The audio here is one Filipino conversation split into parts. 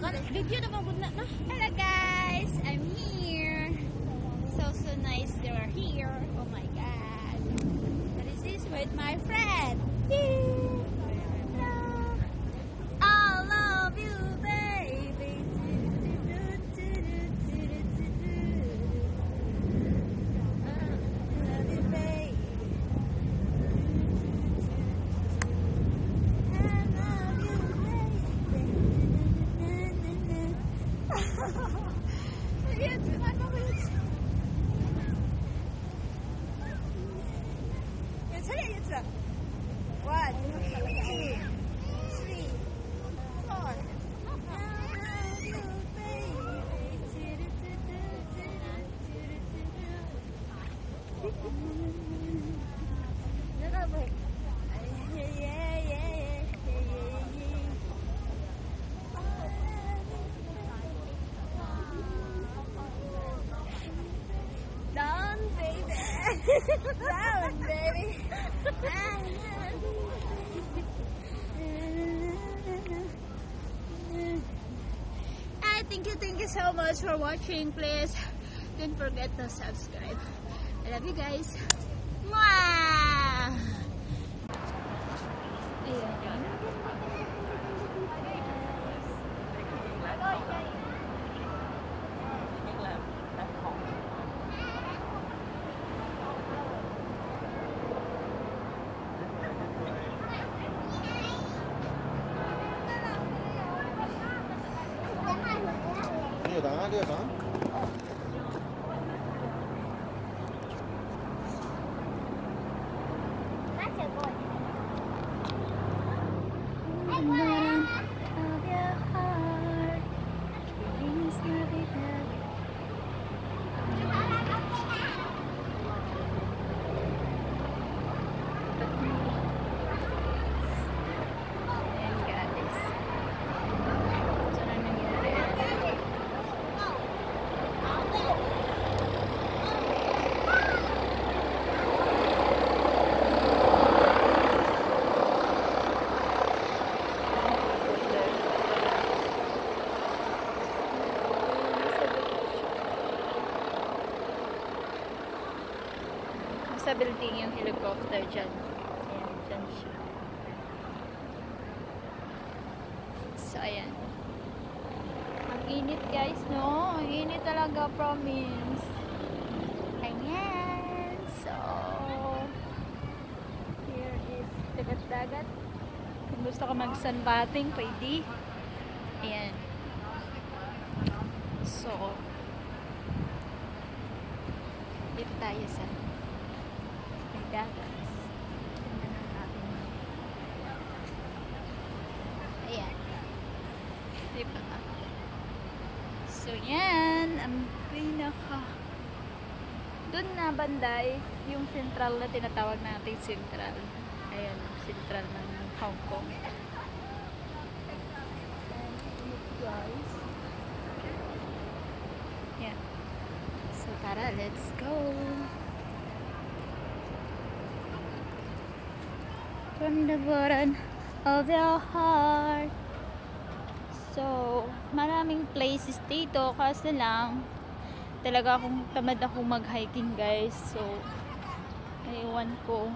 Video na magod na. Hello guys, I'm here. So nice they are here. Oh my god. What is this with my friend? Hello. I love you, baby. One, two, three, four. Down, baby. Down, baby. Thank you so much for watching. Please don't forget to subscribe. I love you guys. Mwah! Dia kan? Sa building yung helicopter dyan. Ayan, dyan siya. So, ayan. Ang init guys, no? Ang init talaga, promise. Ayan. So, here is dagat-dagat. Kung gusto ka mag-sunbathing, pwede. Ayan. So, dito tayo sa dagat. Ayan. Diba? So, yan. Ang pinaka doon na banday yung central na tinatawag natin central. Ayan. Central ng Hong Kong. Guys. Yeah. So, tara. Let's go. From the bottom of your heart. So, maraming places dito kasi lang talaga akong tamad akong mag-hiking guys. So, ewan ko.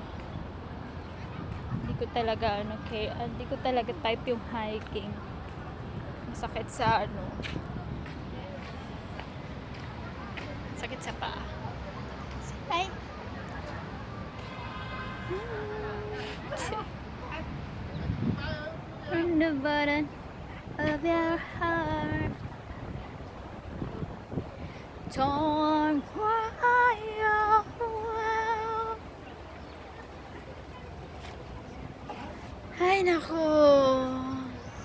Hindi ko talaga hindi ko talaga type yung hiking. Masakit sa sakit sa paa. Hi. From the bottom of your heart, don't cry out loud. Ay nako.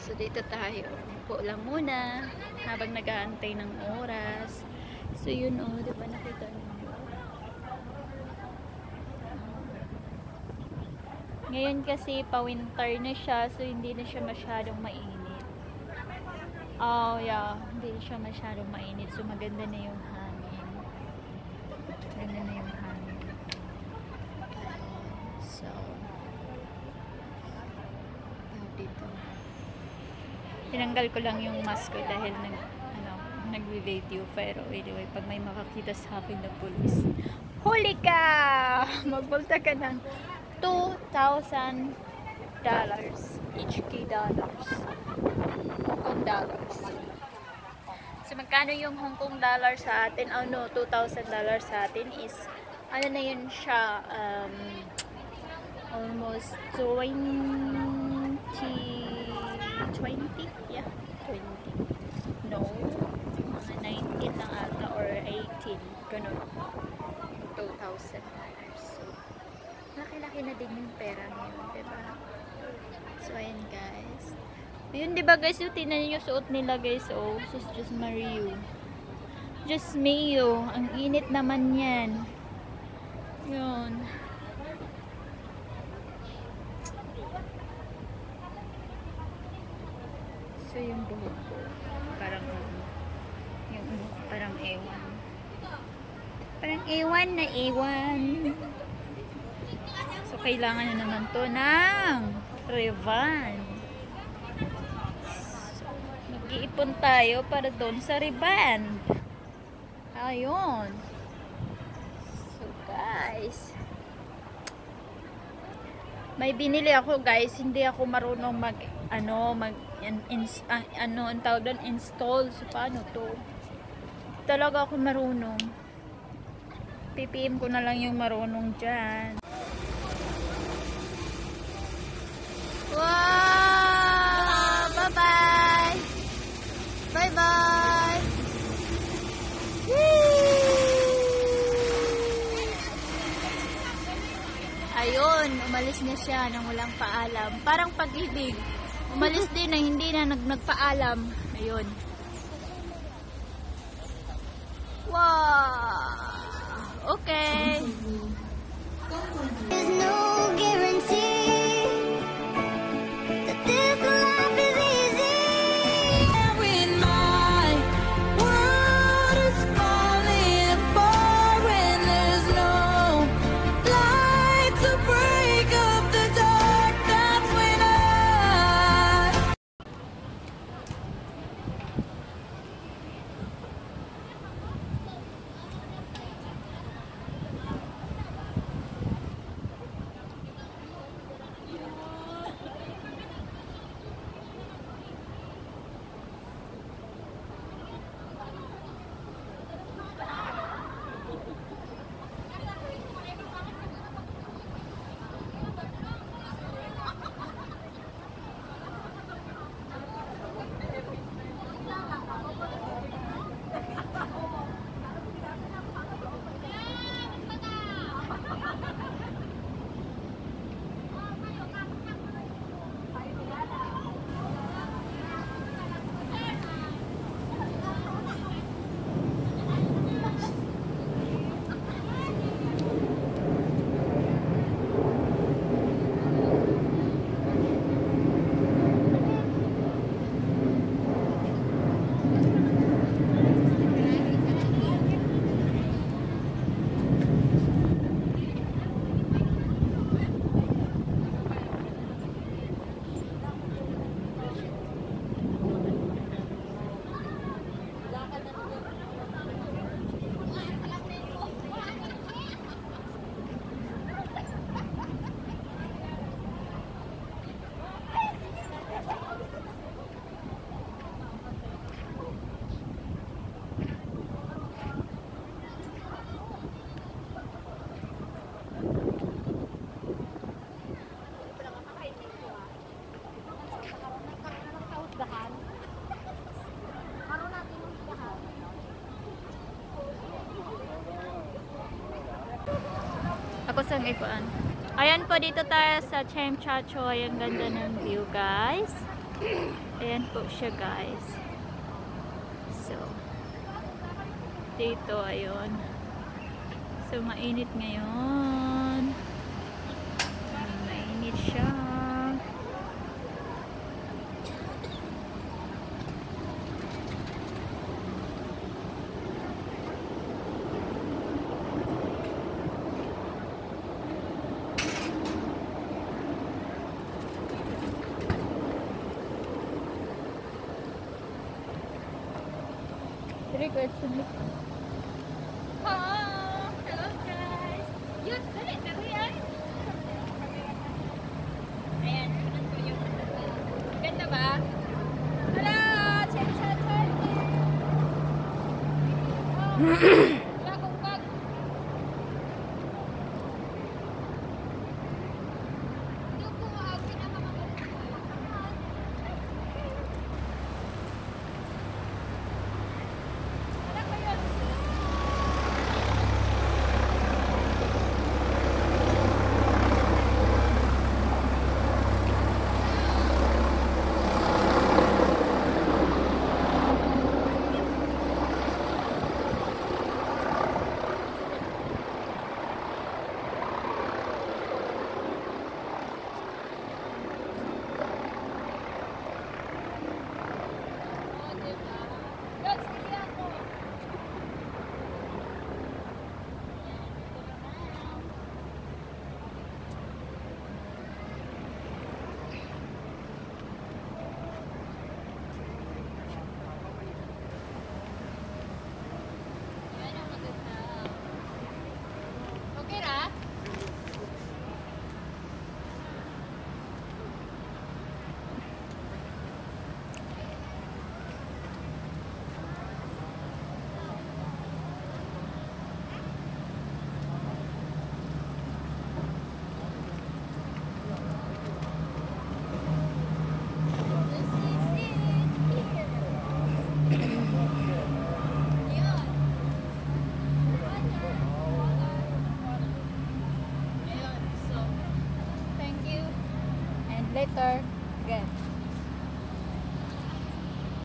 So dito tayo. Upo lang muna habang nag-aantay ng oras. So yun diba nakita niyo? Ngayon kasi pa-winter na siya, so hindi na siya masyadong mainit. Oh yeah, hindi siya masyadong mainit, so maganda na yung hangin. Maganda na yung hangin. So, dito. Tinanggal ko lang yung mask ko dahil nagvi-video. Pero anyway, pag may makakita sa akin na pulis, huli ka! Magmulta ka ng $2,000. HK dollars. Hong Kong dollars. So, magkano yung Hong Kong dollar sa atin? Oh no, $2,000 sa atin is, ano na yun siya, almost 20, yeah, 20. No, mga 19 lang ata or 18, ganun. $2,000. So, laki-laki na din yung pera ngayon, diba? So, ayan guys. Yun, diba guys, yung tinan yung suot nila guys, oh, just Mario. Just Mayo. Ang init naman yan. Yun. So, yung buhok ko, parang, parang ewan. Parang ewan na ewan. So, kailangan na naman to ng Revan. Mag-iipon tayo para doon sa Revan. Ayun. So, guys. May binili ako, guys. Hindi ako marunong ang tawag doon, install. So, paano to? Talaga ako marunong. PPM ko na lang yung marunong dyan. Wow! Bye-bye! Bye-bye! Ayun, umalis na siya nang walang paalam. Parang Pag-ibig. Umalis din na hindi na nagpaalam. Ayun. Wow! Okay. There's no guarantee that this life is easy. When my world is falling apart, when there's no light to break up the dark, that's when Ako sa ikuan. Ayan po, dito tayo sa Chim Chacho. Ayan, ganda ng view, guys. Ayan po siya, guys. So, dito, ayun. So, mainit ngayon. Mainit siya. Very question. Hello guys! Yun, dali, dali ay! Ayan, tignan ko yung ganda ba? Hello! Check, check, check! Oh.